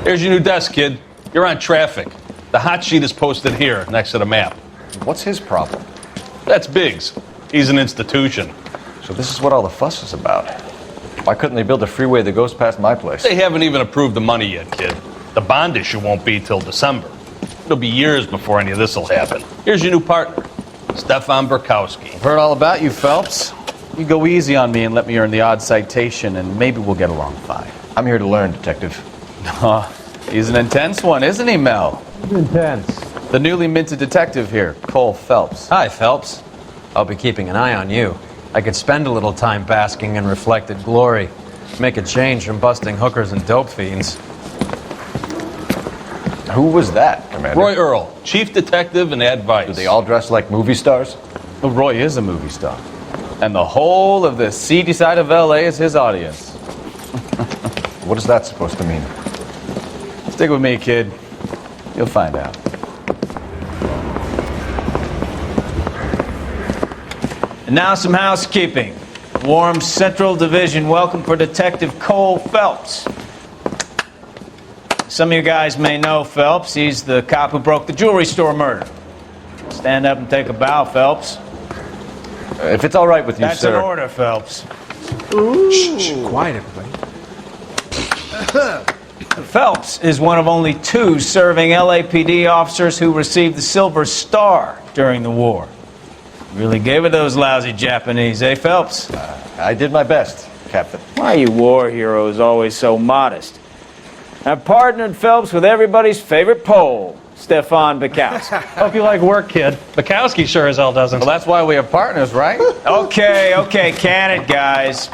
Here's your new desk, kid. You're on traffic. The hot sheet is posted here, next to the map. What's his problem? That's Biggs. He's an institution. So this is what all the fuss is about. Why couldn't they build a freeway that goes past my place? They haven't even approved the money yet, kid. The bond issue won't be till December. It'll be years before any of this will happen. Here's your new partner, Stefan Burkowski. I've heard all about you, Phelps. You go easy on me and let me earn the odd citation, and maybe we'll get along fine. I'm here to learn, Detective. He's an intense one, isn't he, Mel? Intense. The newly minted detective here, Cole Phelps. Hi, Phelps. I'll be keeping an eye on you. I could spend a little time basking in reflected glory. Make a change from busting hookers and dope fiends. Who was that, Commander? Roy Earl, chief detective and advice. Do they all dress like movie stars? Well, Roy is a movie star. And the whole of the seedy side of L.A. is his audience. What is that supposed to mean? Stick with me, kid. You'll find out. And now some housekeeping. Warm Central Division welcome for Detective Cole Phelps. Some of you guys may know Phelps. He's the cop who broke the jewelry store murder. Stand up and take a bow, Phelps. If it's all right with you, That's sir. an order, Phelps. Shh, quiet, everybody. Phelps is one of only 2 serving LAPD officers who received the Silver Star during the war. Really gave it those lousy Japanese, eh, Phelps? I did my best, Captain. Why are you war heroes always so modest? I've partnered Phelps with everybody's favorite Pole, Stefan Burkowski. Hope you like work, kid. Bukowski sure as hell doesn't. Well, that's why we have partners, right? Okay, can it, guys.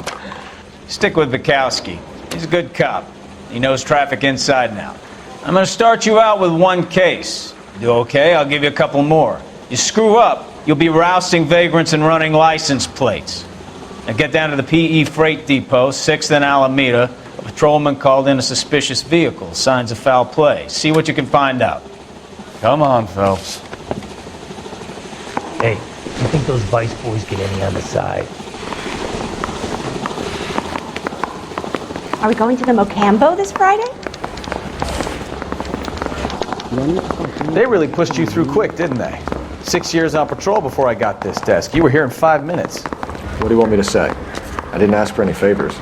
Stick with Bukowski. He's a good cop. He knows traffic inside and out. I'm going to start you out with 1 case. You do okay? I'll give you a couple more. You screw up, you'll be rousting vagrants and running license plates. Now get down to the PE Freight Depot, 6th and Alameda. A patrolman called in a suspicious vehicle. Signs of foul play. See what you can find out. Come on, Phelps. Hey, you think those Vice boys get any on the side? Are we going to the Mocambo this Friday? They really pushed you through quick, didn't they? 6 years on patrol before I got this desk. You were here in 5 minutes. What do you want me to say? I didn't ask for any favors.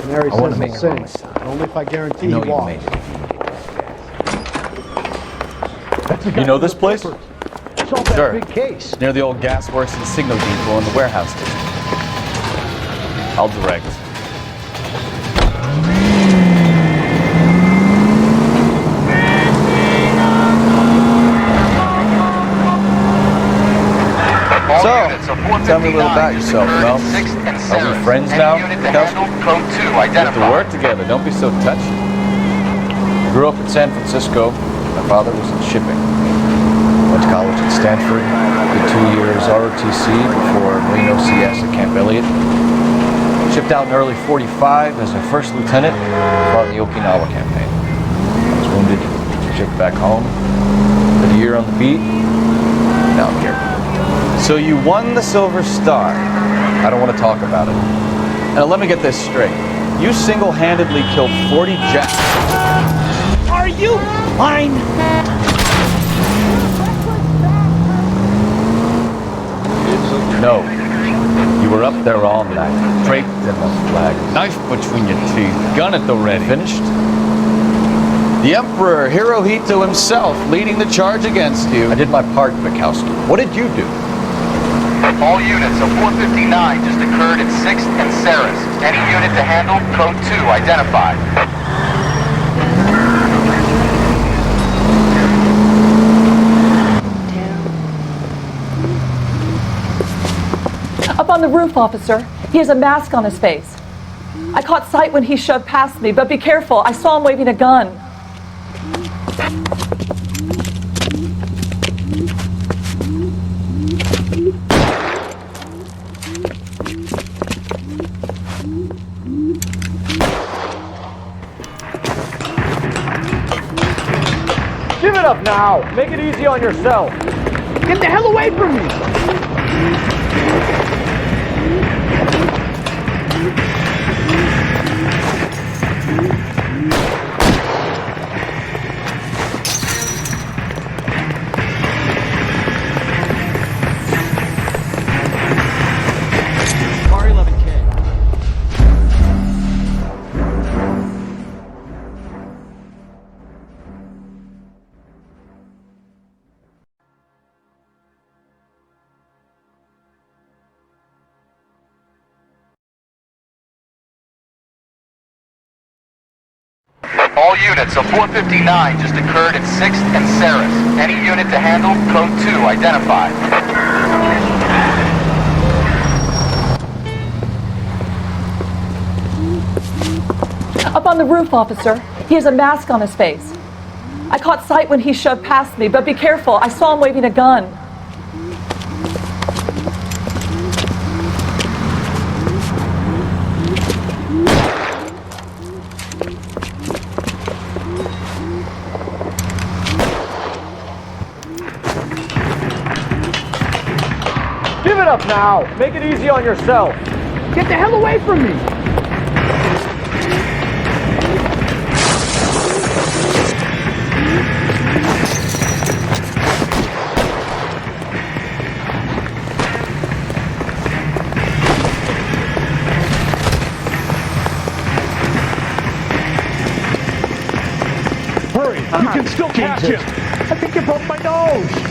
Mary I want to says make the a same. homicide. Only if I guarantee You know he you walks. made it. You know this place? Solve that Sure. big case. Near the old gas works and signal depot in the warehouse district. I'll direct. So, tell me a little about yourself, Mel. Are we friends now? We have to work together. Don't be so touchy. I grew up in San Francisco. My father was in shipping. Went to college at Stanford. Did 2 years ROTC before Marine OCS at Camp Elliott. Shipped out in early '45 as a first lieutenant. Fought in the Okinawa campaign. I was wounded. Shipped back home. Did a year on the beat. Now I'm here. So you won the Silver Star. I don't want to talk about it. Now let me get this straight. You single-handedly killed 40 Japs. Are you mine? No. You were up there all night, draped in the flag, knife between your teeth, gun at the ready. Finished? The Emperor Hirohito himself leading the charge against you. I did my part, Bukowski. What did you do? All units, a 459 just occurred at 6th and Saris. Any unit to handle, code 2 identified. Up on the roof, officer. He has a mask on his face. I caught sight when he shoved past me, but be careful. I saw him waving a gun. Give it up now. Make it easy on yourself. Get the hell away from me! All units, a 459 just occurred at 6th and Saris. Any unit to handle, code 2 identified. Up on the roof, officer. He has a mask on his face. I caught sight when he shoved past me, but be careful. I saw him waving a gun. Give it up now. Make it easy on yourself. Get the hell away from me! Hurry! You can still catch him! I think you broke my nose!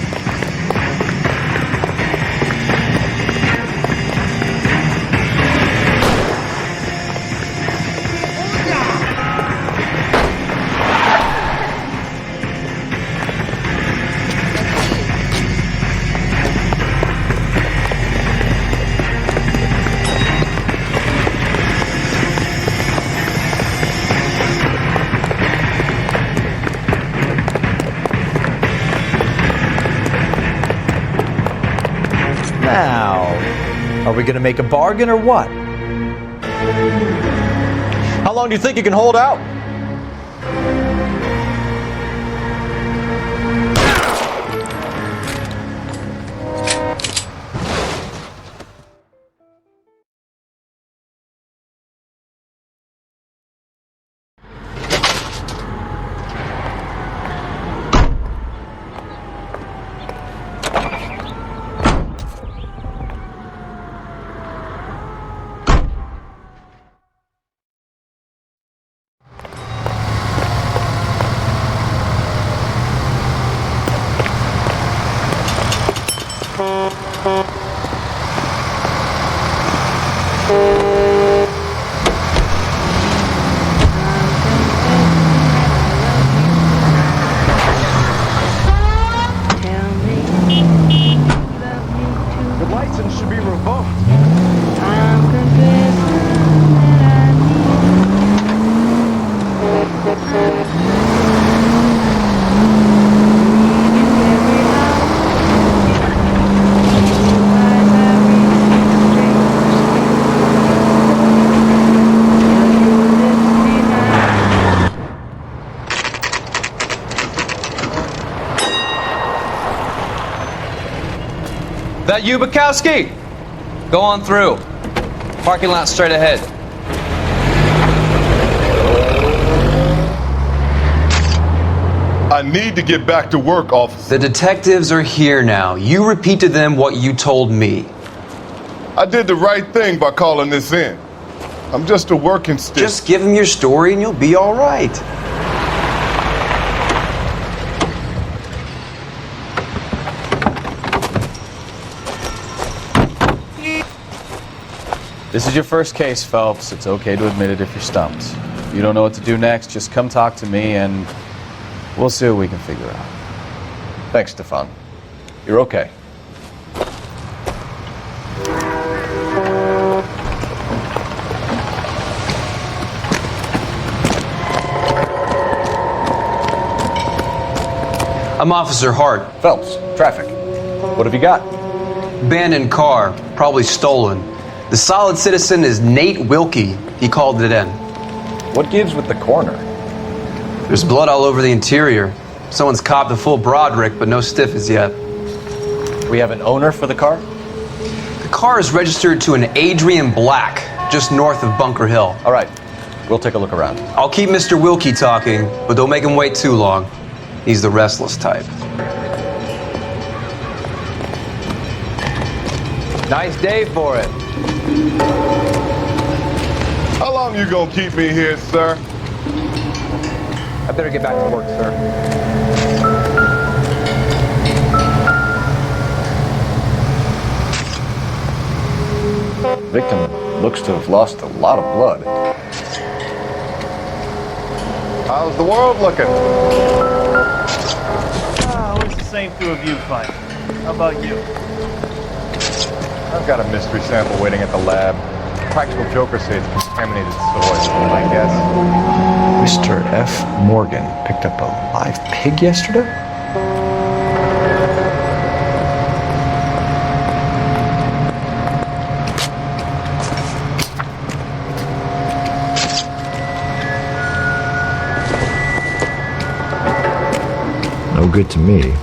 Now, are we gonna make a bargain or what? How long do you think you can hold out? The license should be revoked. That you, Bukowski? Go on through. Parking lot straight ahead. I need to get back to work, officer. The detectives are here now. You repeat to them what you told me. I did the right thing by calling this in. I'm just a working stick. Just give them your story and you'll be all right. This is your first case, Phelps. It's okay to admit it if you're stumped. If you don't know what to do next, just come talk to me and we'll see what we can figure out. Thanks, Stefan. You're okay. I'm Officer Hart. Phelps, traffic. What have you got? Abandoned car, probably stolen. The solid citizen is Nate Wilkie. He called it in. What gives with the coroner? There's blood all over the interior. Someone's copped a full Broderick, but no stiff as yet. We have an owner for the car? The car is registered to an Adrian Black, just north of Bunker Hill. All right, we'll take a look around. I'll keep Mr. Wilkie talking, but don't make him wait too long. He's the restless type. Nice day for it. How long you gonna keep me here, sir? I better get back to work, sir. Victim looks to have lost a lot of blood. How's the world looking? Always the same two of you fight. How about you? I've got a mystery sample waiting at the lab. Practical joker say it's contaminated soil, I guess. Mr. F. Morgan picked up a live pig yesterday? No good to me.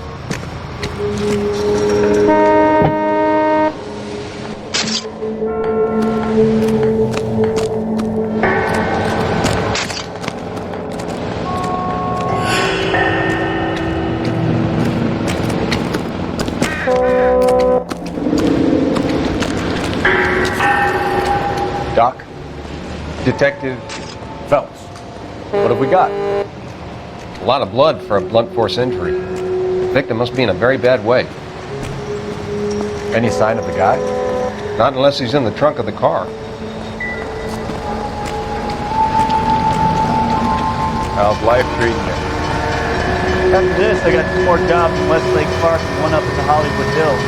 Doc? Detective, Phelps, what have we got? a lot of blood for a blunt force injury. The victim must be in a very bad way. Any sign of the guy? Not unless he's in the trunk of the car. How's life treating you? After this, I got 2 more jobs in Westlake Park and 1 up in the Hollywood Hills.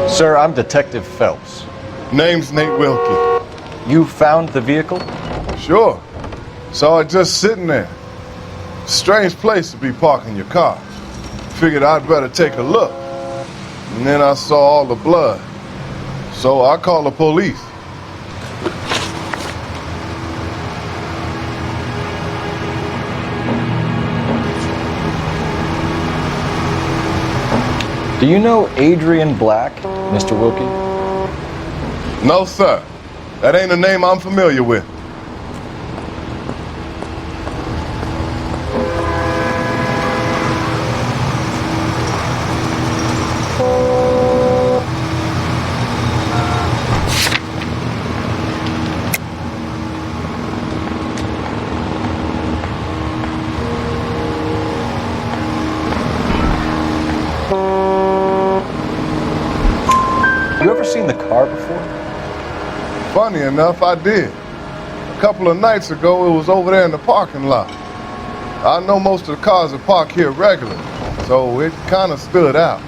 Sir, I'm Detective Phelps. Name's Nate Wilkie. You found the vehicle? Sure. Saw it just sitting there. Strange place to be parking your car. Figured I'd better take a look. And then I saw all the blood. So I called the police. Do you know Adrian Black, Mr. Wilkie? No, sir. That ain't a name I'm familiar with. You ever seen the car before? Funny enough, I did. A couple of nights ago, it was over there in the parking lot. I know most of the cars are parked here regularly, so it kind of stood out.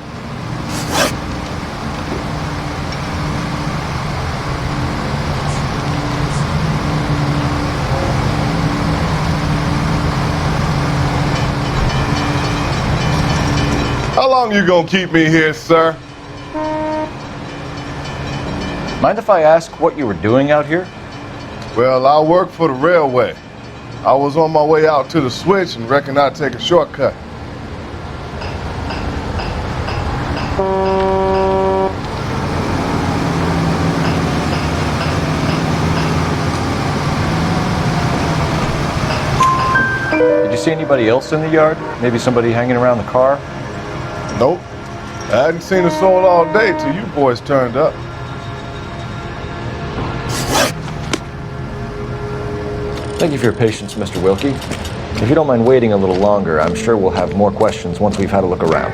How long you gonna keep me here, sir? Mind if I ask what you were doing out here? Well, I work for the railway. I was on my way out to the switch and reckoned I'd take a shortcut. Did you see anybody else in the yard? Maybe somebody hanging around the car? Nope. I hadn't seen a soul all day till you boys turned up. Thank you for your patience, Mr. Wilkie. If you don't mind waiting a little longer, I'm sure we'll have more questions once we've had a look around.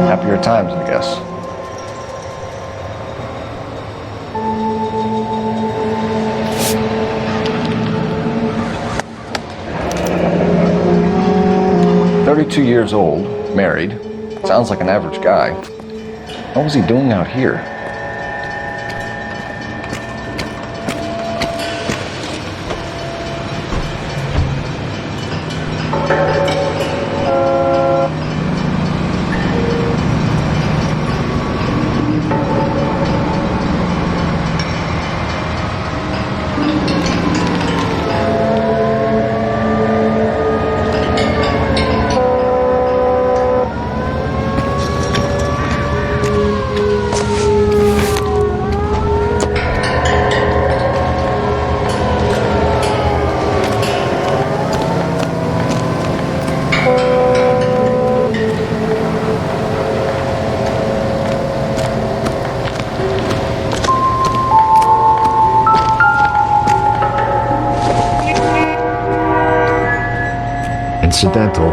Happier times, I guess. "32 years old, married. Sounds like an average guy. What was he doing out here?" Incidental.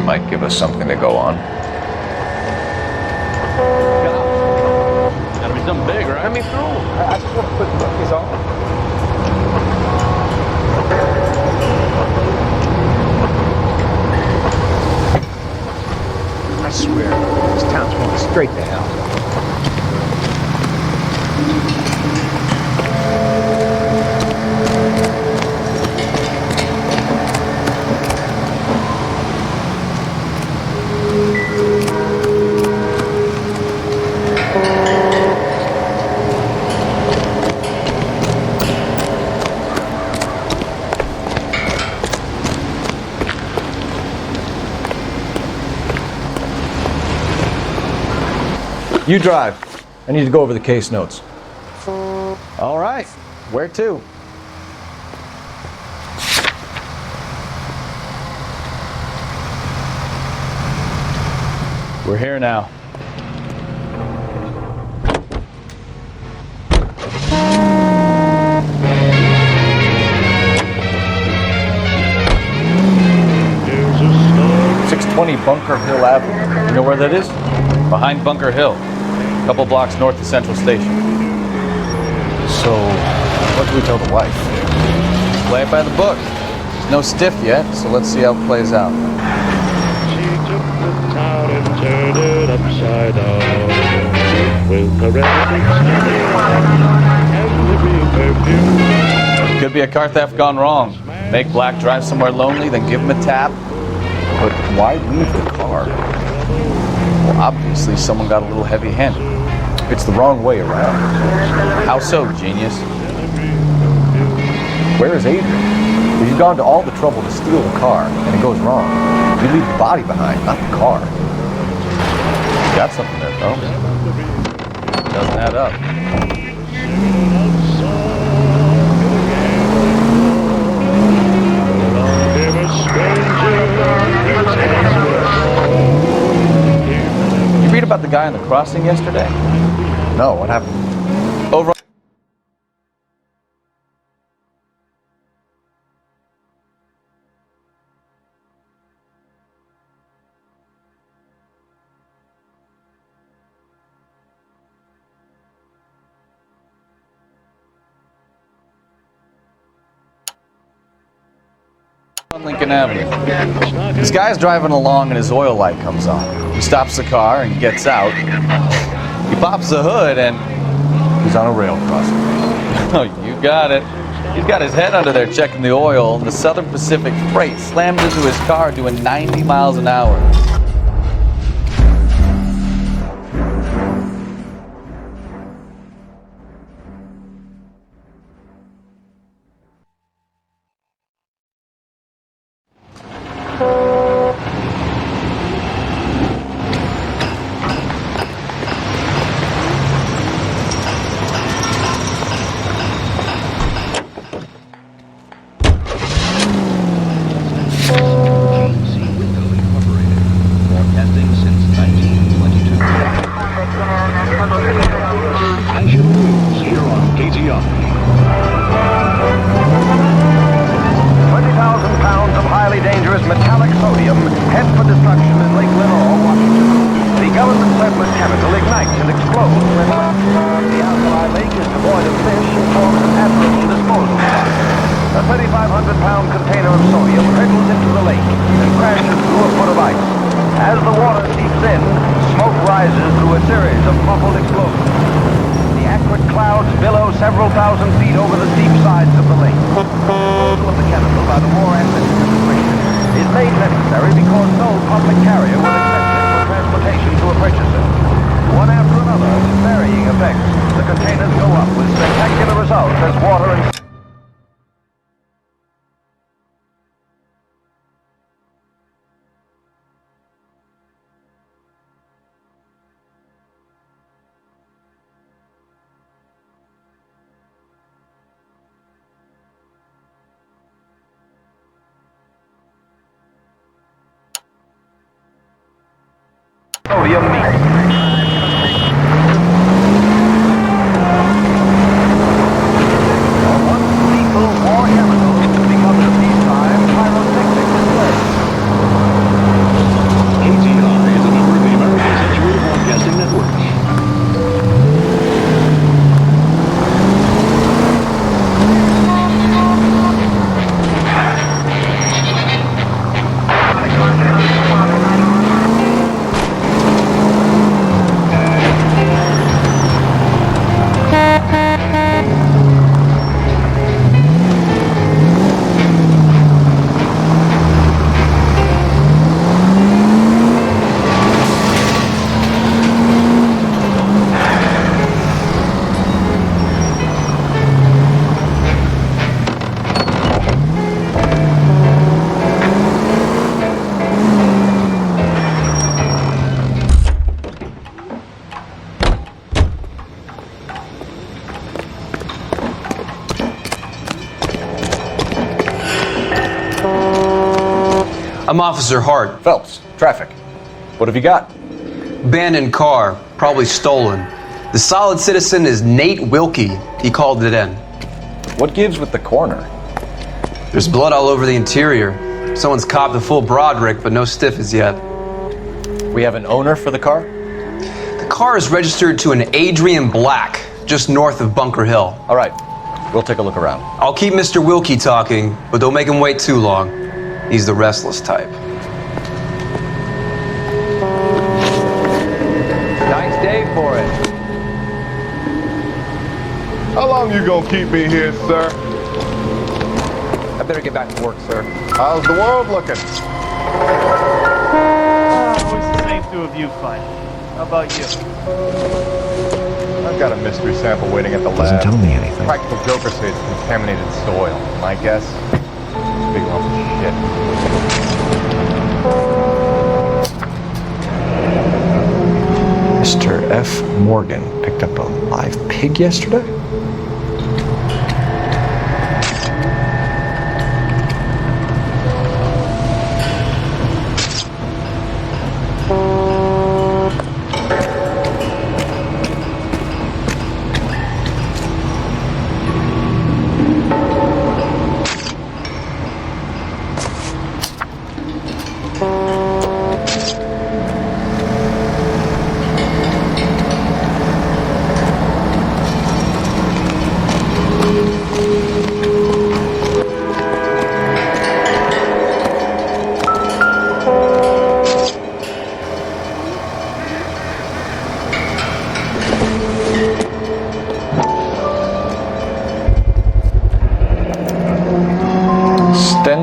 Might give us something to go on. Gotta be something big, right? Let me through. I just want to put the cookies on. I swear, this town's going straight to hell. You drive. I need to go over the case notes. All right. Where to? We're here now. Bunker Hill Avenue. You know where that is? Behind Bunker Hill. A couple blocks north of Central Station. So, what do we tell the wife? Play it by the book. There's no stiff yet, so let's see how it plays out. She took the town and turned it upside down with her perfume. Could be a car theft gone wrong. Make Black drive somewhere lonely, then give him a tap. But why leave the car? Well, obviously someone got a little heavy-handed. It's the wrong way around. How so, genius? Where is Adrian? If you've gone to all the trouble to steal the car and it goes wrong, you leave the body behind, not the car. Got something there, fellas. Doesn't add up. crossing yesterday? No, what happened? Over. On Lincoln Avenue. This guy's driving along and his oil light comes on. He stops the car and gets out. He pops the hood and he's on a rail crossing. Oh, you got it. He's got his head under there checking the oil, and the Southern Pacific freight slammed into his car doing 90 miles an hour. I'm Officer Hart. Phelps, traffic. What have you got? Abandoned car, probably stolen. The solid citizen is Nate Wilkie. He called it in. What gives with the coroner? There's blood all over the interior. Someone's copped the full Broderick, but no stiff as yet. We have an owner for the car? The car is registered to an Adrian Black, just north of Bunker Hill. All right, we'll take a look around. I'll keep Mr. Wilkie talking, but don't make him wait too long. He's the restless type. Nice day for it. How long you gonna keep me here, sir? I better get back to work, sir. How's the world looking? Always the same two of you fighting. How about you? I've got a mystery sample waiting at the lab. Doesn't tell me anything. Practical Joker says it's contaminated soil. My guess? Big lump of shit. Mr. F. Morgan picked up a live pig yesterday?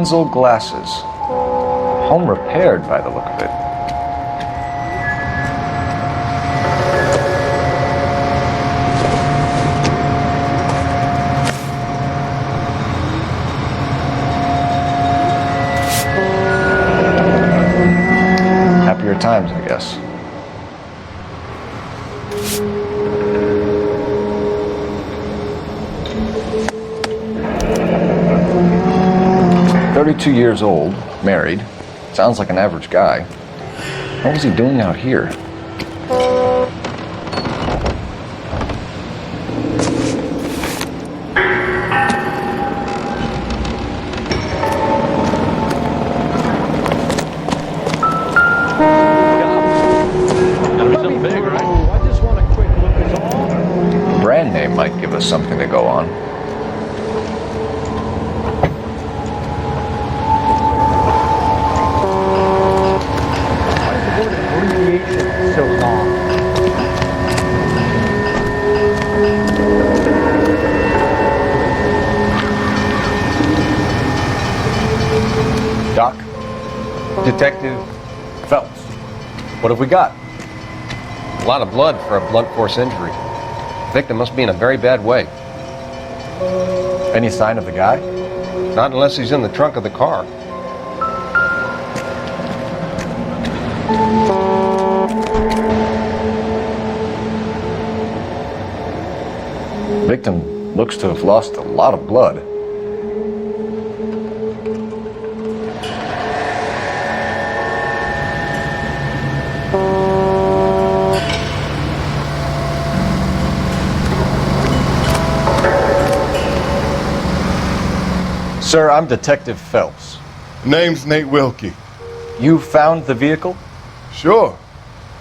Denzel glasses. Home repaired by the look of it. Happier times, I guess. "32 years old, married. Sounds like an average guy. What was he doing out here?" Brand name might give us something to go on. So long. Doc? Detective Phelps. What have we got? A lot of blood for a blunt force injury. Victim must be in a very bad way. Any sign of the guy? Not unless he's in the trunk of the car. Victim looks to have lost a lot of blood. Sir, I'm Detective Phelps. Name's Nate Wilkie. You found the vehicle? Sure.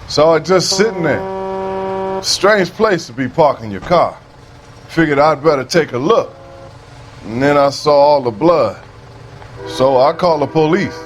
Saw it just sitting there. Strange place to be parking your car. Figured I'd better take a look. And then I saw all the blood. So I called the police.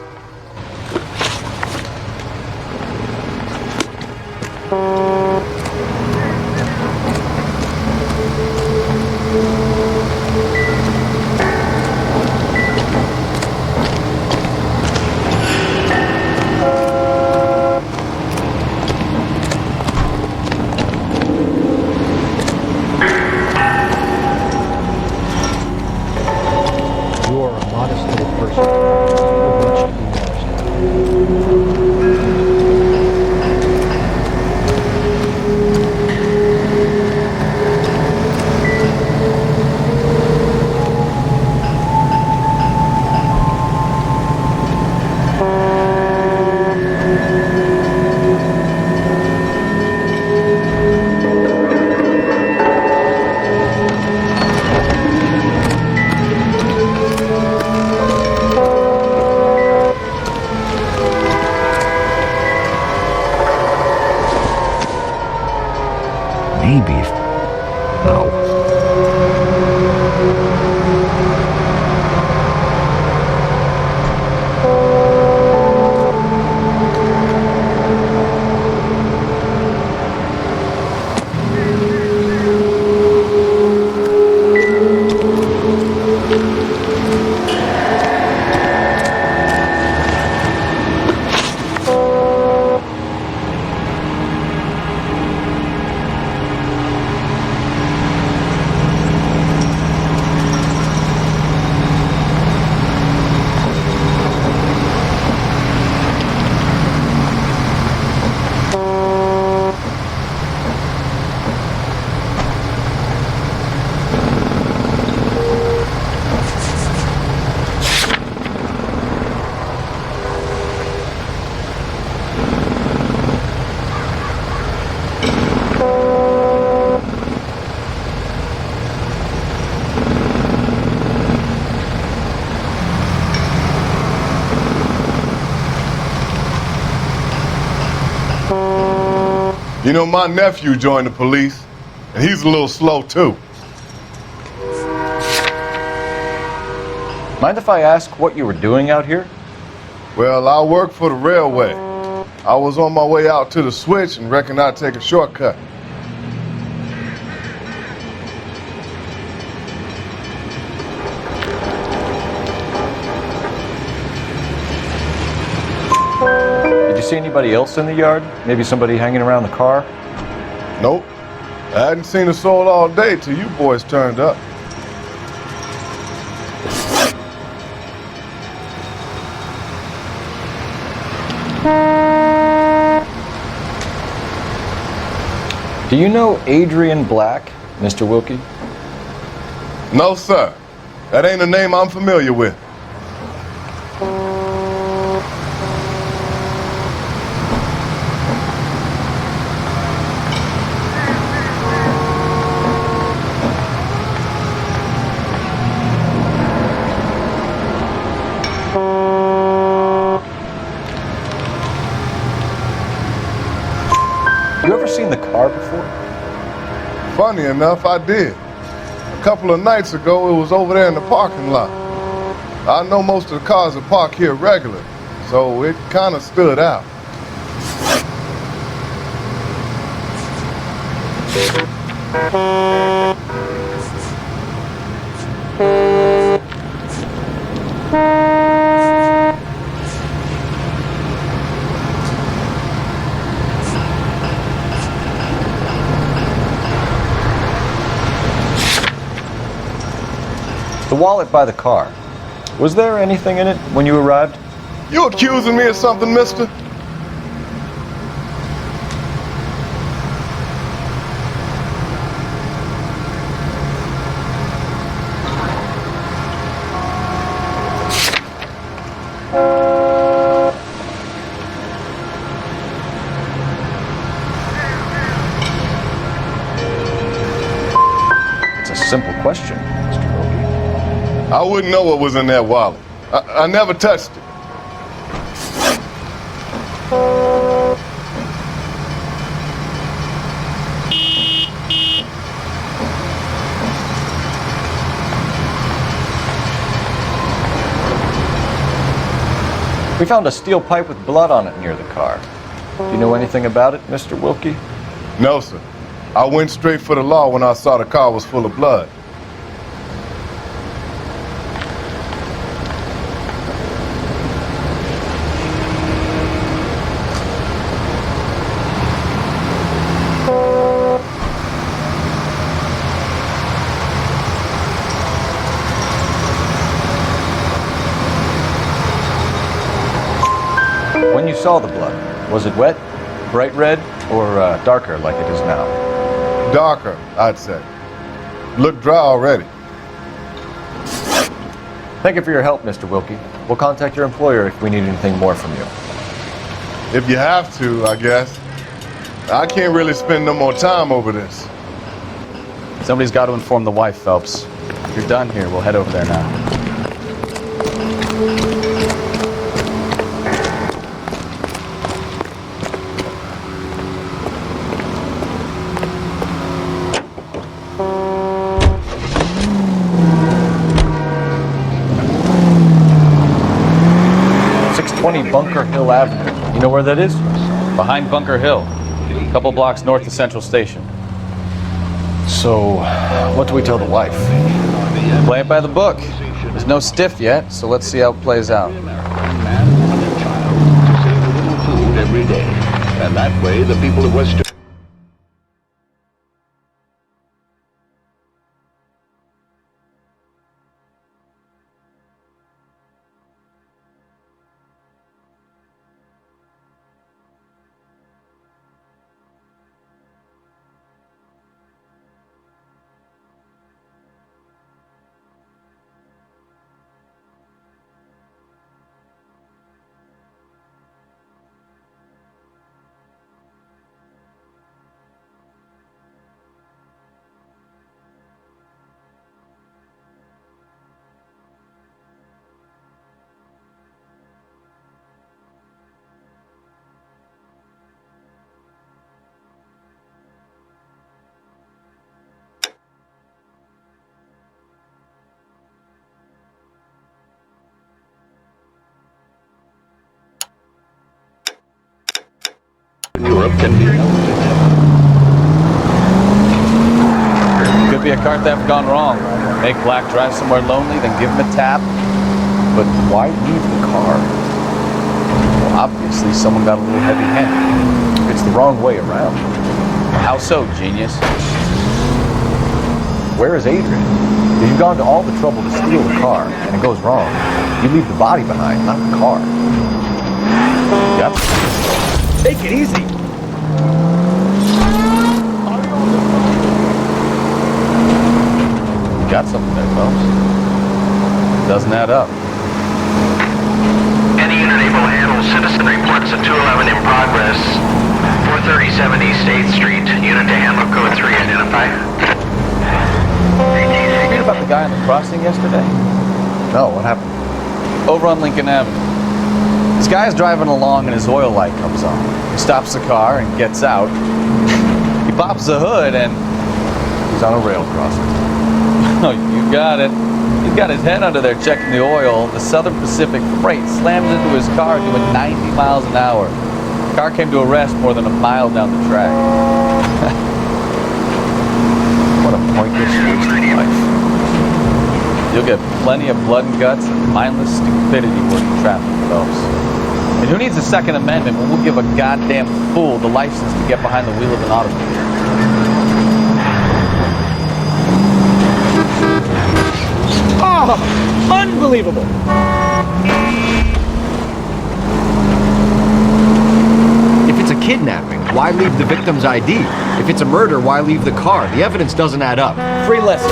Maybe. No. You know, my nephew joined the police, and he's a little slow too. Mind if I ask what you were doing out here? Well, I work for the railway. I was on my way out to the switch and reckoned I'd take a shortcut. see anybody else in the yard? Maybe somebody hanging around the car? Nope. I hadn't seen a soul all day till you boys turned up. Do you know Adrian Black, Mr. Wilkie? No, sir. That ain't a name I'm familiar with. You ever seen the car before? Funny enough, I did. A couple of nights ago, it was over there in the parking lot. I know most of the cars are parked here regularly, so it kind of stood out. The wallet by the car. Was there anything in it when you arrived? You accusing me of something, mister? It's a simple question, Mr. Wilkie. I wouldn't know what was in that wallet. I never touched it. We found a steel pipe with blood on it near the car. Do you know anything about it, Mr. Wilkie? No, sir. I went straight for the law when I saw the car was full of blood. When you saw the blood, was it wet, bright red, or darker like it is now? Darker, I'd say. Looked dry already. Thank you for your help, Mr. Wilkie. We'll contact your employer if we need anything more from you. If you have to, I guess. I can't really spend no more time over this. Somebody's got to inform the wife, Phelps. If you're done here, we'll head over there now. Bunker Hill Avenue. You know where that is? Behind Bunker Hill. A couple blocks north of Central Station. So, what do we tell the wife? Play it by the book. There's no stiff yet, so let's see how it plays out. Every day. And that way, the people of Western... Europe can be Could be a car theft gone wrong. Make Black drive somewhere lonely, then give him a tap. But why leave the car? Obviously, someone got a little heavy-handed. It's the wrong way around. How so, genius? Where is Adrian? If you've gone to all the trouble to steal the car and it goes wrong, you leave the body behind, not the car. Yep. Take it easy. Got something there, folks. Doesn't add up. Any unit able to handle citizen reports of 211 in progress. 437 East 8th Street. Unit to handle code 3 identify. You read about the guy on the crossing yesterday? No, what happened? Over on Lincoln Avenue. This guy's driving along and his oil light comes on. He stops the car and gets out. He pops the hood and he's on a rail crossing. Oh, you got it. He's got his head under there checking the oil. The Southern Pacific Freight slams into his car doing 90 miles an hour. The car came to a rest more than a mile down the track. What a pointless waste of life. You'll get plenty of blood and guts and mindless stupidity working traffic, folks. And who needs a Second Amendment when we'll give a goddamn fool the license to get behind the wheel of an automobile? Oh, unbelievable. If it's a kidnapping, why leave the victim's ID? If it's a murder, why leave the car? The evidence doesn't add up. Free lesson.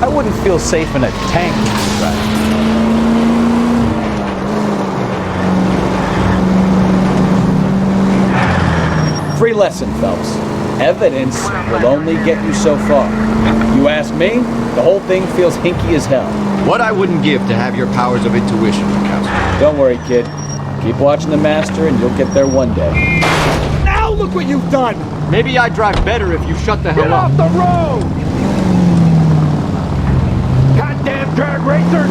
I wouldn't feel safe in a tank with this driver. Free lesson, Phelps. Evidence will only get you so far. You ask me, the whole thing feels hinky as hell. What I wouldn't give to have your powers of intuition, Mikowski. Don't worry, kid. Keep watching the master and you'll get there one day. Now look what you've done! Maybe I'd drive better if you shut the hell Get up. off the road! Goddamn drag racer!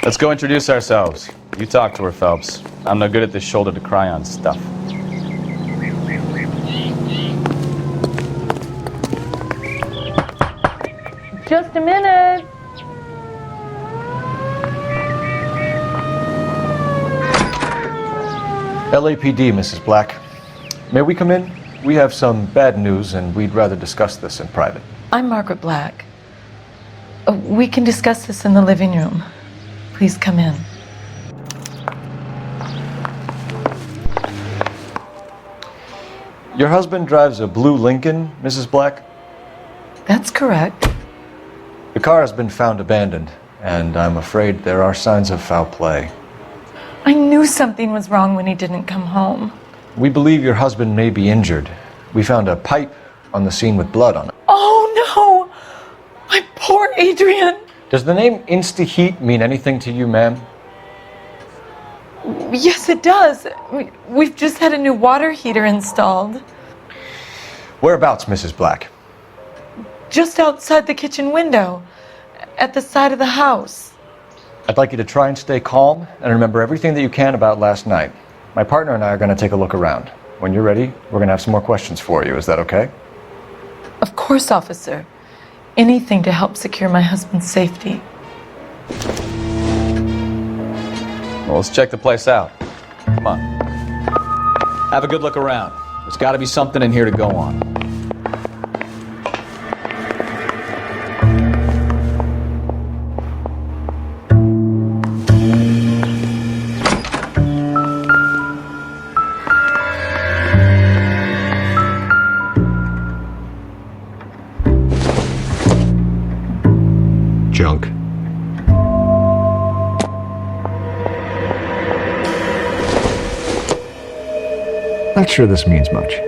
Let's go introduce ourselves. You talk to her, Phelps. I'm no good at this shoulder to cry on stuff. Just a minute. LAPD, Mrs. Black. May we come in? We have some bad news and we'd rather discuss this in private. I'm Margaret Black. We can discuss this in the living room. Please come in. Your husband drives a blue Lincoln, Mrs. Black? That's correct. The car has been found abandoned, and I'm afraid there are signs of foul play. I knew something was wrong when he didn't come home. We believe your husband may be injured. We found a pipe on the scene with blood on it. Oh no! My poor Adrian! Does the name Insta-Heat mean anything to you, ma'am? Yes, it does. We've just had a new water heater installed. Whereabouts, Mrs. Black? Just outside the kitchen window, at the side of the house. I'd like you to try and stay calm and remember everything that you can about last night. My partner and I are going to take a look around. When you're ready, we're going to have some more questions for you. Is that okay? Of course, officer. Anything to help secure my husband's safety. Well, let's check the place out. Come on. Have a good look around. There's got to be something in here to go on. Junk. Not sure this means much.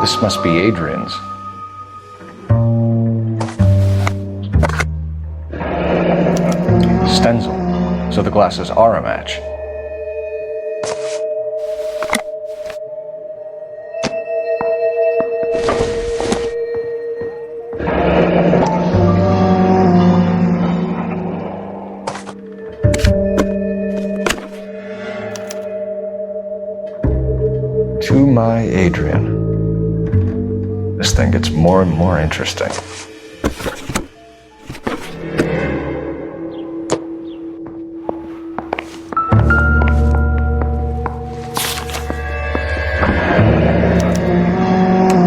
This must be Adrian's. Stencil, so the glasses are a match. To my Adrian. This thing gets more and more interesting.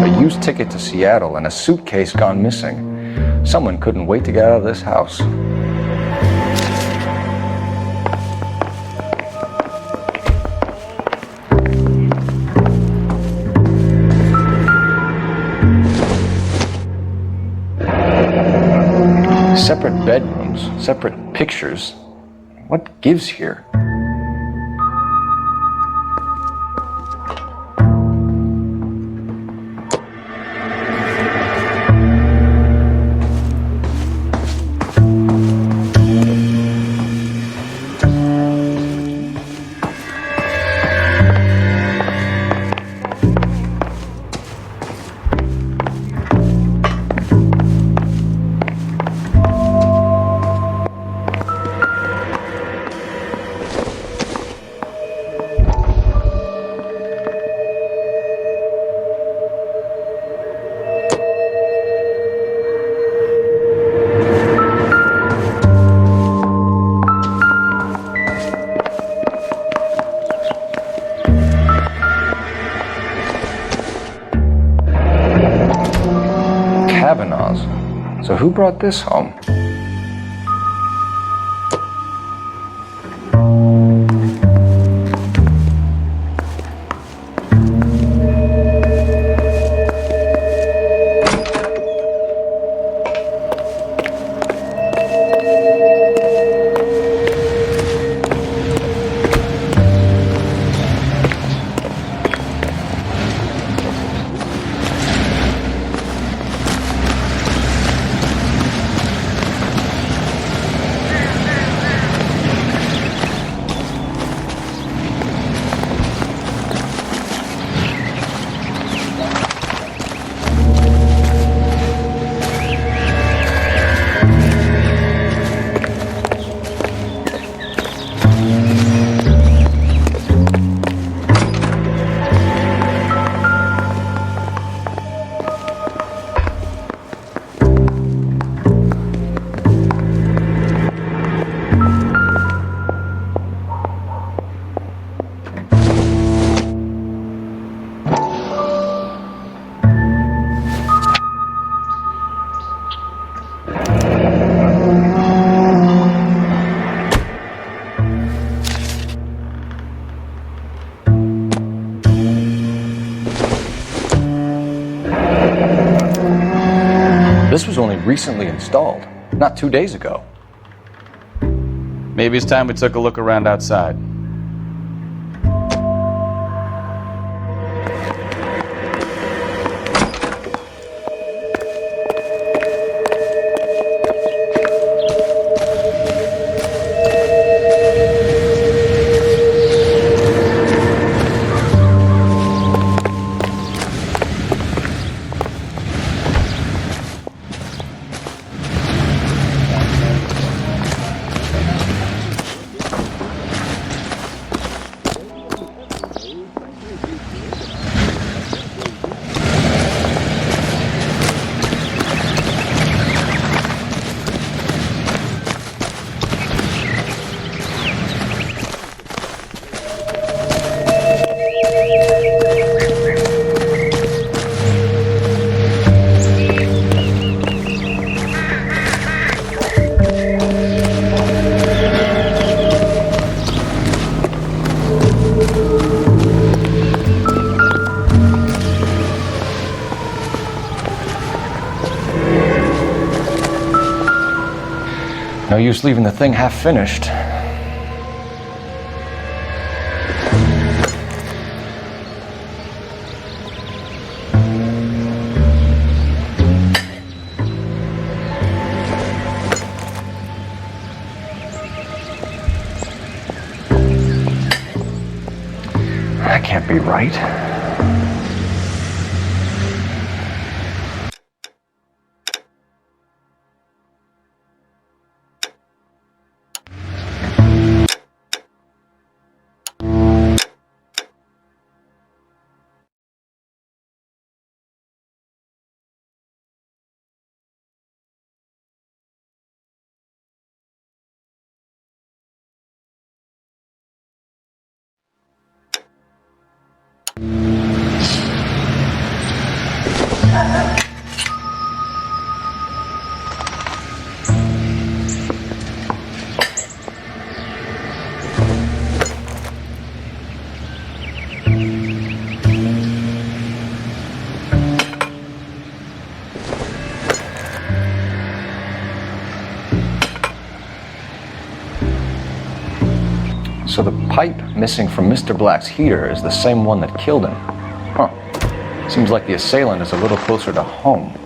A used ticket to Seattle and a suitcase gone missing. Someone couldn't wait to get out of this house. Separate bedrooms, separate pictures. What gives here? So who brought this home? This was only recently installed, not 2 days ago. Maybe it's time we took a look around outside. No use leaving the thing half finished. That can't be right. So the pipe missing from Mr. Black's heater is the same one that killed him. Huh. Seems like the assailant is a little closer to home.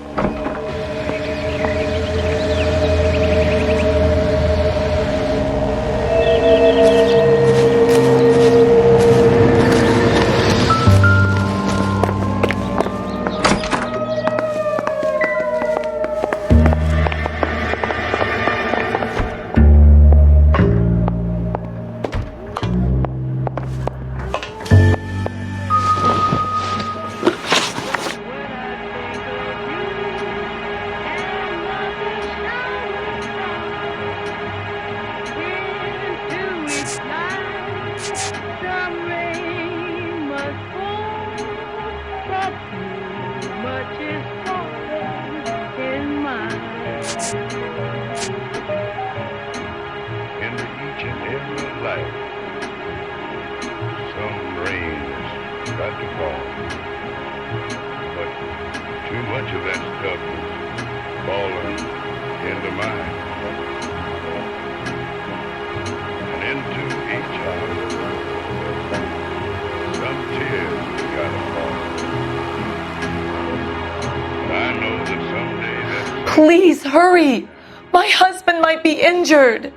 Please hurry! My husband might be injured.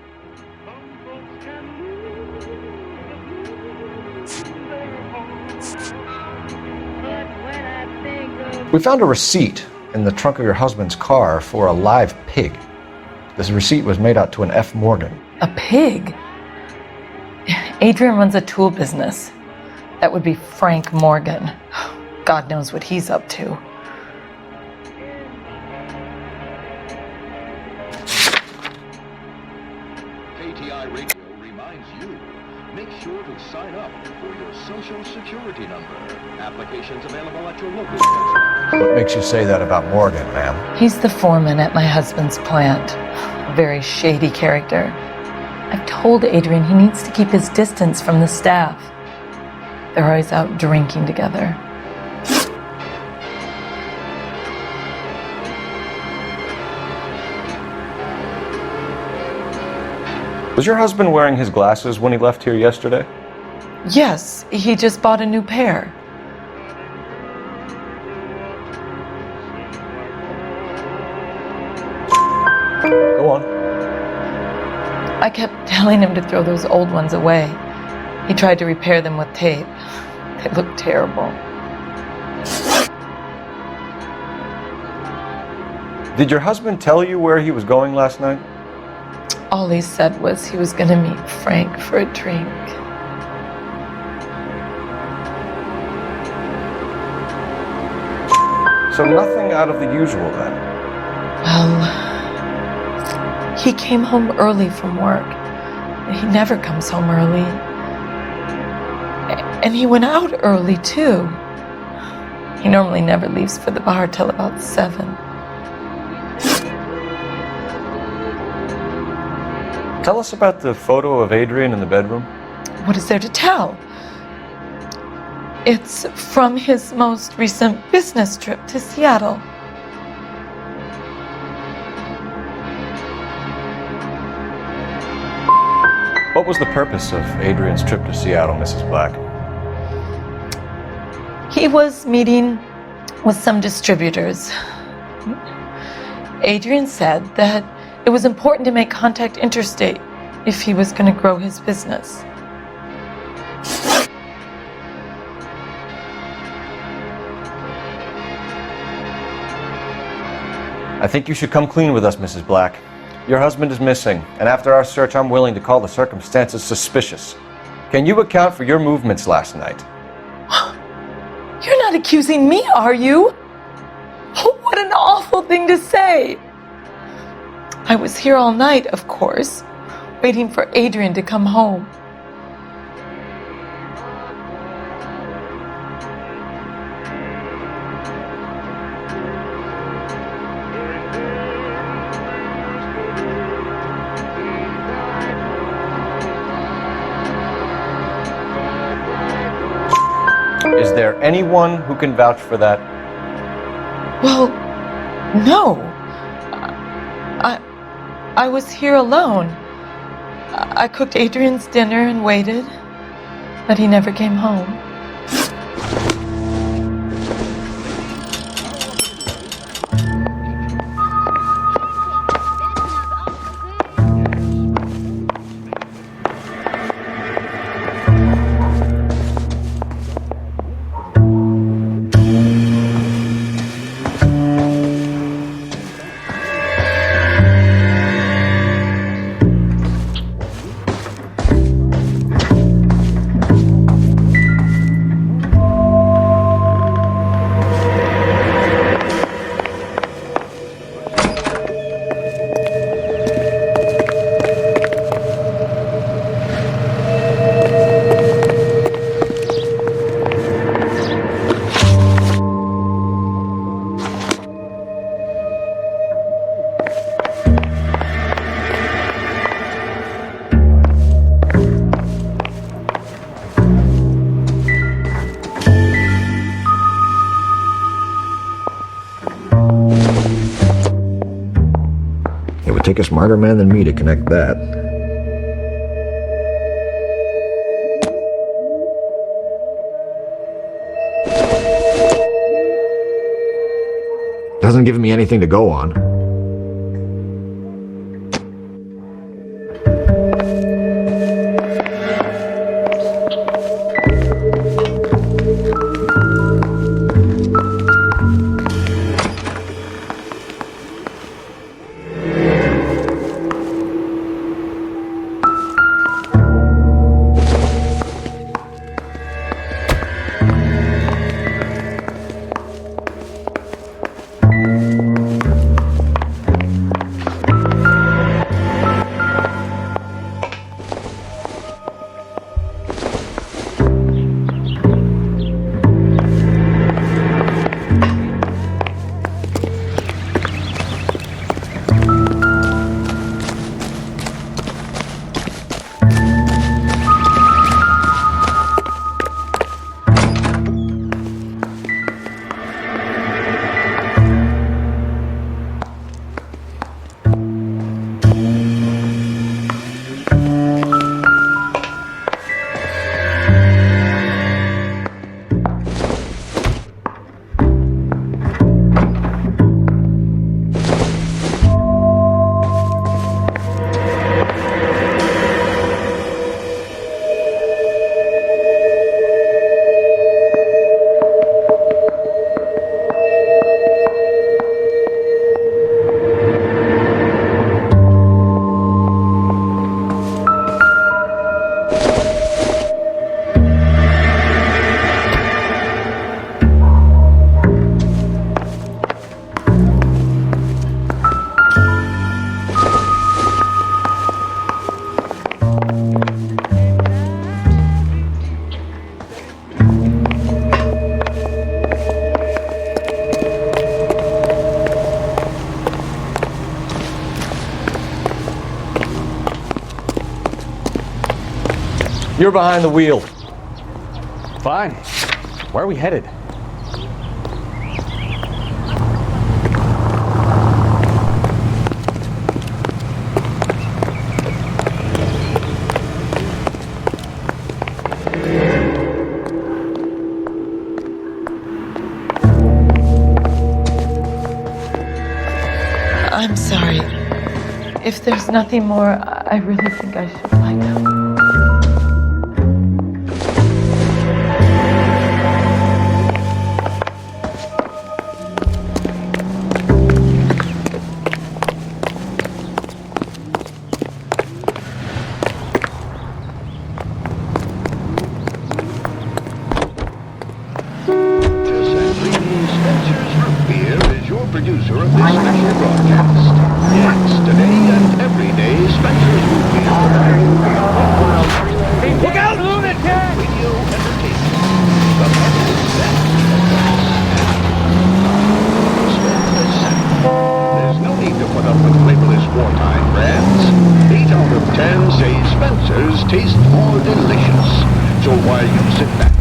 We found a receipt in the trunk of your husband's car for a live pig. This receipt was made out to an F. Morgan. A pig? Adrian runs a tool business. That would be Frank Morgan. God knows what he's up to. KTI Radio reminds you, make sure to sign up for your Social Security number. Applications available at your local station. What makes you say that about Morgan, ma'am? He's the foreman at my husband's plant. A very shady character. I've told Adrian he needs to keep his distance from the staff. They're always out drinking together. Was your husband wearing his glasses when he left here yesterday? Yes, he just bought a new pair. Go on. I kept telling him to throw those old ones away. He tried to repair them with tape. They look terrible. Did your husband tell you where he was going last night? All he said was he was going to meet Frank for a drink. So nothing out of the usual then? Well, he came home early from work. He never comes home early. And he went out early, too. He normally never leaves for the bar till about 7. Tell us about the photo of Adrian in the bedroom. What is there to tell? It's from his most recent business trip to Seattle. What was the purpose of Adrian's trip to Seattle, Mrs. Black? He was meeting with some distributors. Adrian said that it was important to make contact interstate if he was going to grow his business. I think you should come clean with us, Mrs. Black. Your husband is missing, and after our search, I'm willing to call the circumstances suspicious. Can you account for your movements last night? You're not accusing me, are you? Oh, what an awful thing to say. I was here all night, of course, waiting for Adrian to come home. Is there anyone who can vouch for that? Well, no. I was here alone. I cooked Adrian's dinner and waited, but he never came home. It would take a smarter man than me to connect that. Doesn't give me anything to go on. You're behind the wheel. Fine. Where are we headed? If there's nothing more, I really think I should find out. Producer of this special broadcast. Yes, today and every day, Spencer's Root Beer. Look out, lunatic! Radio entertainment. The money is set. There's no need to put up with flavorless wartime brands. 8 out of 10 say Spencer's taste more delicious. So while you sit back,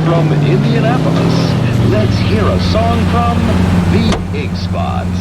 from Indianapolis, let's hear a song from the Ig Spots.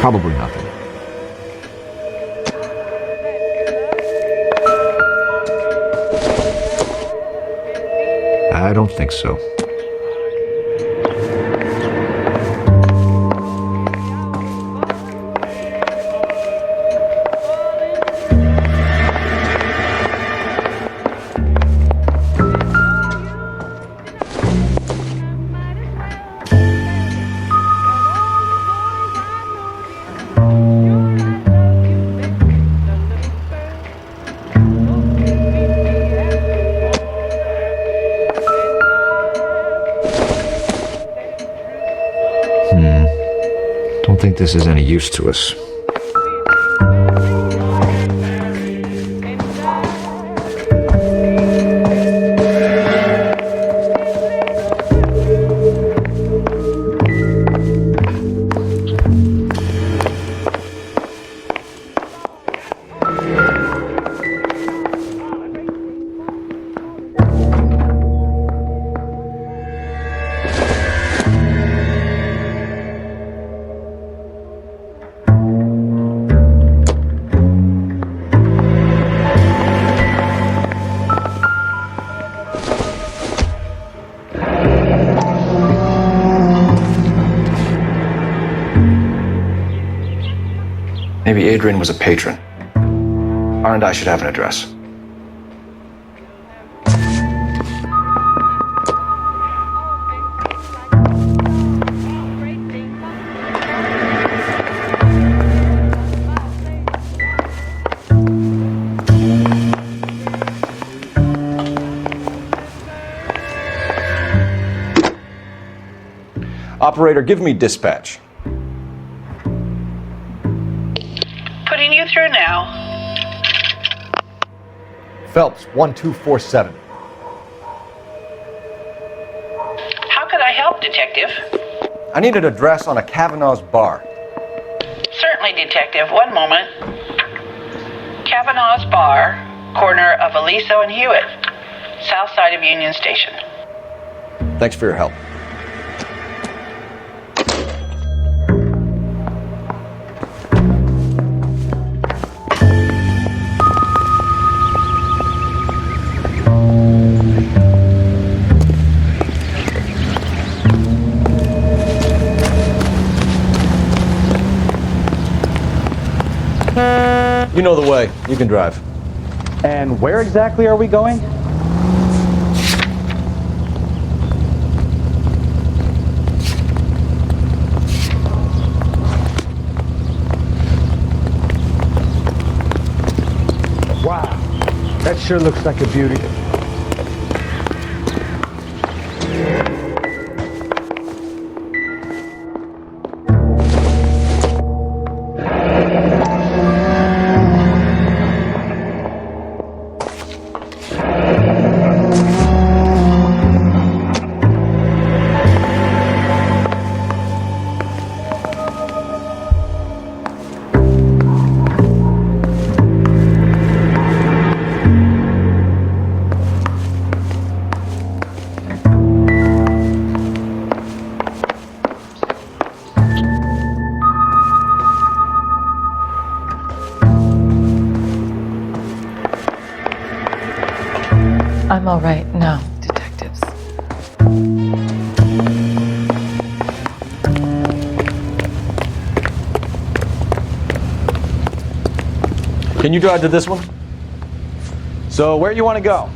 Probably nothing. I don't think so. Don't think this is any use to us. Maybe Adrian was a patron. R and I should have an address. Operator, give me dispatch. Putting you through now. Phelps, 1247. How could I help, Detective? I need an address on a Kavanaugh's bar. Certainly, Detective. One moment. Kavanaugh's Bar, corner of Aliso and Hewitt, south side of Union Station. Thanks for your help. You know the way. You can drive. And where exactly are we going? Wow, that sure looks like a beauty. I'm all right now, detectives. Can you drive to this one? So where you want to go?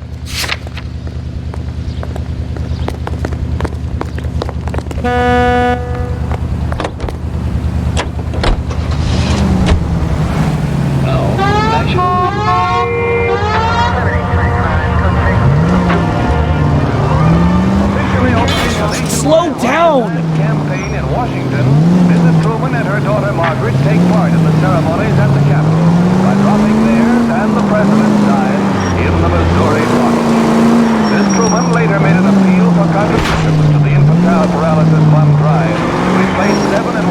Slow down! Campaign in Washington, Mrs. Truman and her daughter Margaret take part in the ceremonies at the Capitol by dropping theirs and the president's sign in the Missouri Rocket. Ms. Truman later made an appeal for contributions to the Infantile Paralysis Fund Drive to replace $7.5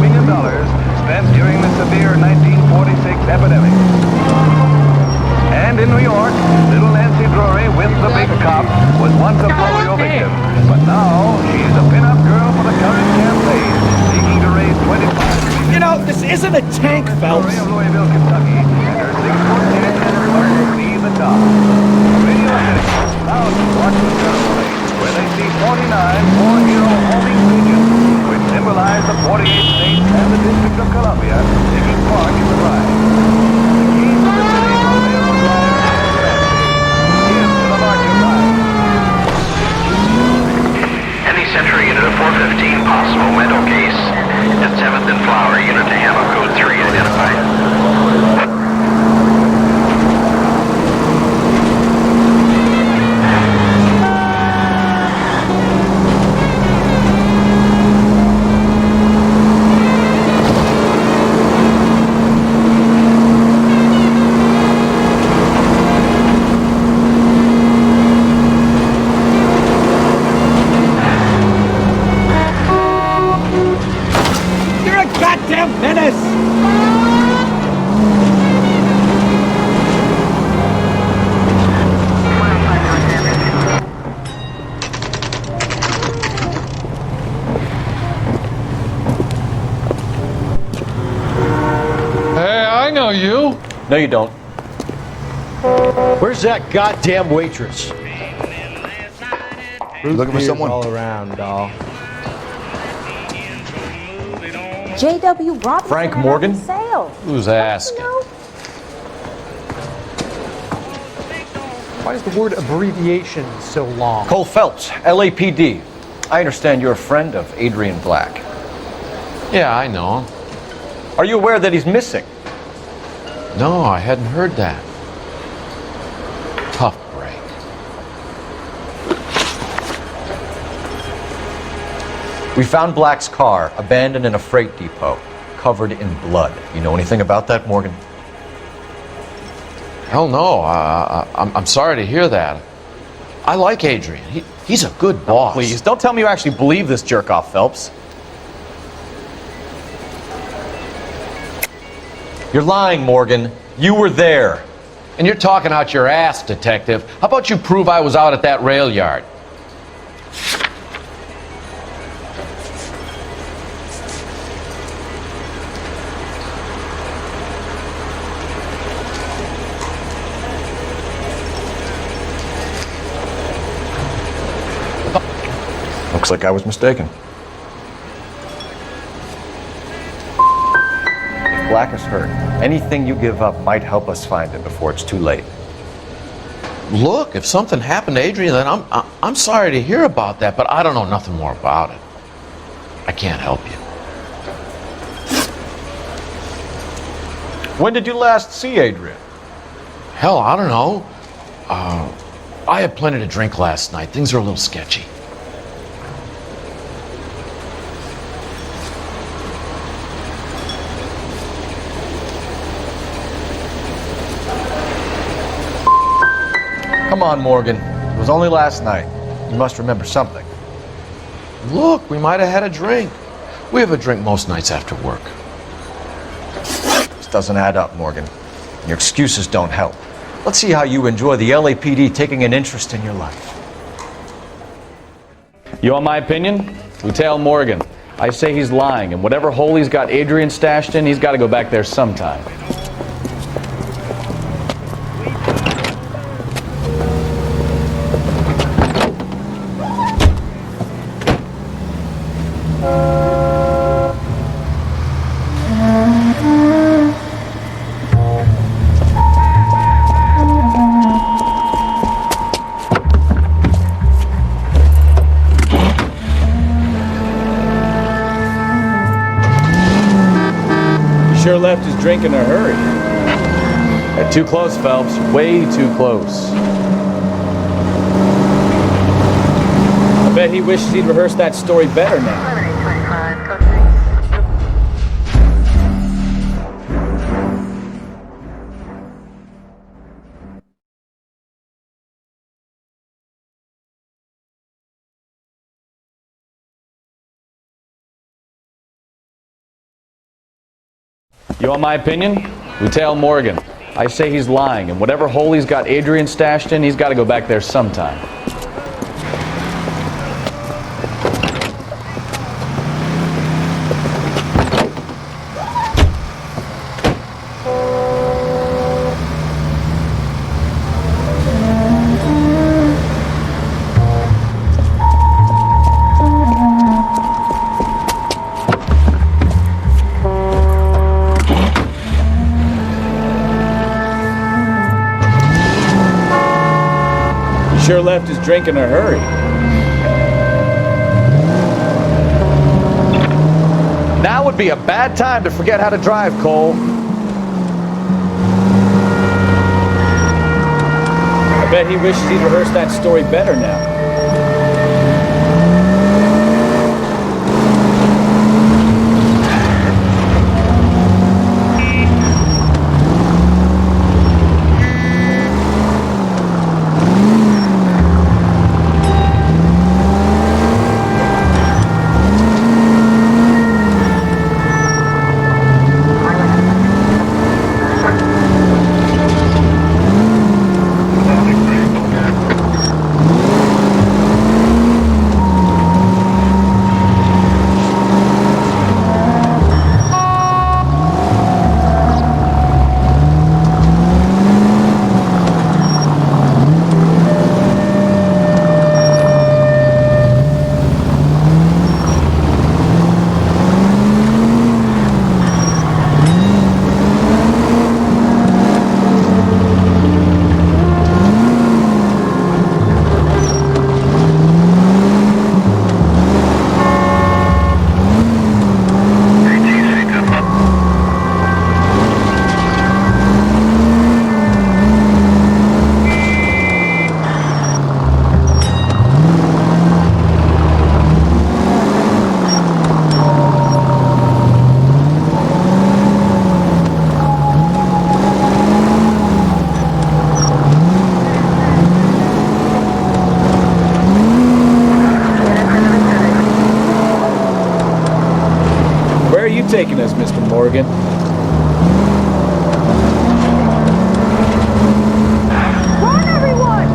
million spent during the severe 1946 epidemic. And in New York, little Nancy Drury with the big cop was once a polio victim. But now she's a pin-up girl for the current campaign, seeking to raise $25 million. You know, this isn't a tank, Phelps. Of Louisville, Kentucky, and her 6'10" sister be the top. Radio citizens thousands watch the ceremony, where they see 49 war-hero homing pigeons, which symbolize the 48 states and the District of Columbia, taking part in the ride. The keys to the city from Mayor McGuire and Ramsey give to the March of Life. Any Century Unit of 415, possible mental case at 7th and Flower, Unit to handle code 3 identified. You're a goddamn menace! Hey, I know you. No, you don't. Where's that goddamn waitress? Looking for someone? all around, doll. J.W. Robinson Frank went Morgan? on sale. will. Who's asking? Why is the word abbreviation so long? Cole Phelps, LAPD. I understand you're a friend of Adrian Black. Yeah, I know him. Are you aware that he's missing? No, I hadn't heard that. Tough break. We found Black's car abandoned in a freight depot, covered in blood. You know anything about that, Morgan? Hell no. I'm sorry to hear that. I like Adrian. He's a good boss. Please, don't tell me you actually believe this jerk-off, Phelps. You're lying, Morgan. You were there. And you're talking out your ass, detective. How about you prove I was out at that rail yard? Looks like I was mistaken. If Black is hurt, anything you give up might help us find him before it's too late. Look, if something happened to Adrian, then I'm sorry to hear about that, but I don't know nothing more about it. I can't help you. When did you last see Adrian? Hell, I don't know. I had plenty to drink last night. Things are a little sketchy. Come on, Morgan. It was only last night. You must remember something. Look, we might have had a drink. We have a drink most nights after work. This doesn't add up, Morgan. Your excuses don't help. Let's see how you enjoy the LAPD taking an interest in your life. You want my opinion? Lieutenant Morgan. I say he's lying, and whatever hole he's got Adrian stashed in, he's got to go back there sometime. Sure left his drink in a hurry. Too close, Phelps. Way too close. I bet he wishes he'd rehearsed that story better now. You want my opinion? Lieutenant Morgan. I say he's lying, and whatever hole he's got Adrian stashed in, he's got to go back there sometime. Sure left his drink in a hurry. Now would be a bad time to forget how to drive, Cole. I bet he wishes he'd rehearsed that story better now. taking us, Mr. Morgan? Run, everyone!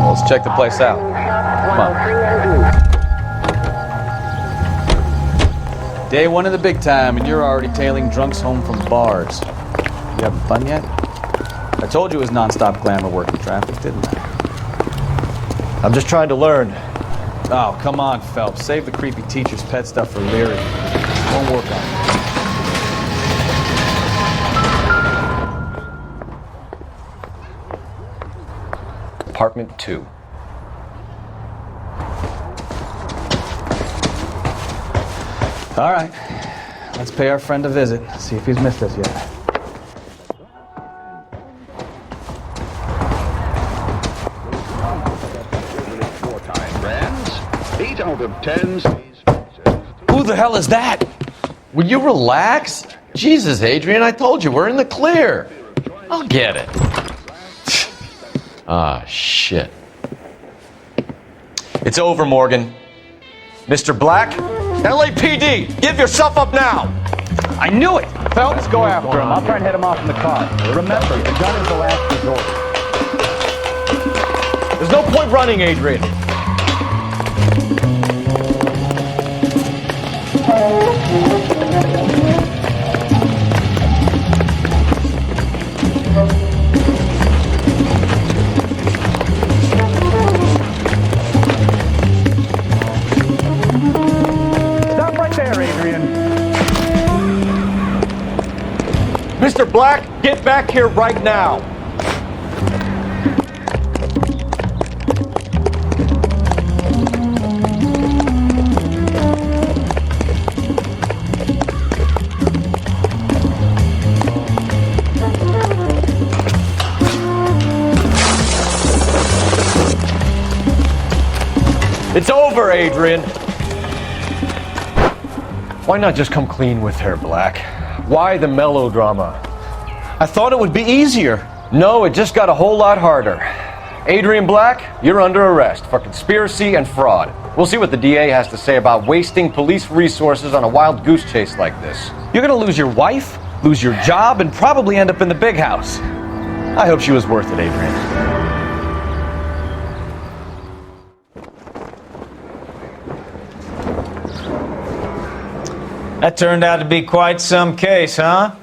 Well, let's check the place out. Come on. Day one of the big time, and you're already tailing drunks home from bars. You having fun yet? I told you it was non-stop glamour working traffic, didn't I? I'm just trying to learn. Oh, come on, Phelps. Save the creepy teacher's pet stuff for Leary. Won't work on it. Apartment 2. All right. Let's pay our friend a visit. See if he's missed us yet. Eight out of 10. Who the hell is that? Will you relax? Jesus, Adrian, I told you, we're in the clear. I'll get it. Ah, shit. It's over, Morgan. Mr. Black, LAPD, give yourself up now! I knew it! Phelps, go after him. I'll try and head him off in the car. Remember, the gun is the last resort. There's no point running, Adrian. Stop right there, Adrian. Mr. Black, get back here right now. It's over, Adrian. Why not just come clean with her, Black? Why the melodrama? I thought it would be easier. No, it just got a whole lot harder. Adrian Black, you're under arrest for conspiracy and fraud. We'll see what the DA has to say about wasting police resources on a wild goose chase like this. You're gonna lose your wife, lose your job, and probably end up in the big house. I hope she was worth it, Adrian. That turned out to be quite some case, huh?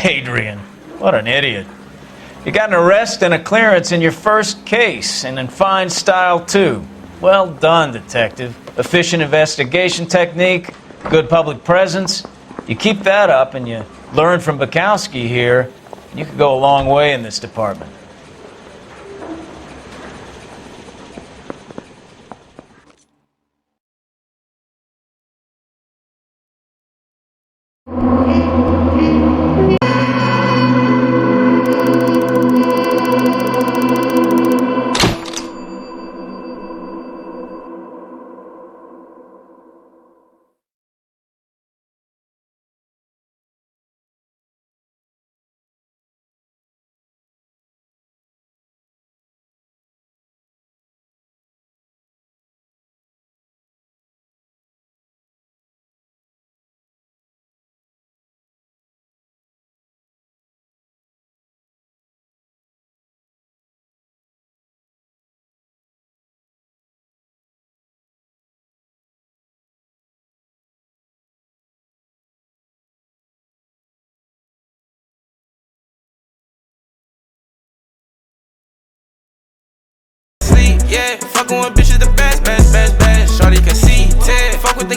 Adrian, what an idiot. You got an arrest and a clearance in your first case, and in fine style, too. Well done, detective. Efficient investigation technique, good public presence. You keep that up and you learn from Bukowski here, you could go a long way in this department. Yeah, fucking with bitches the best. Shorty can see, fuck with the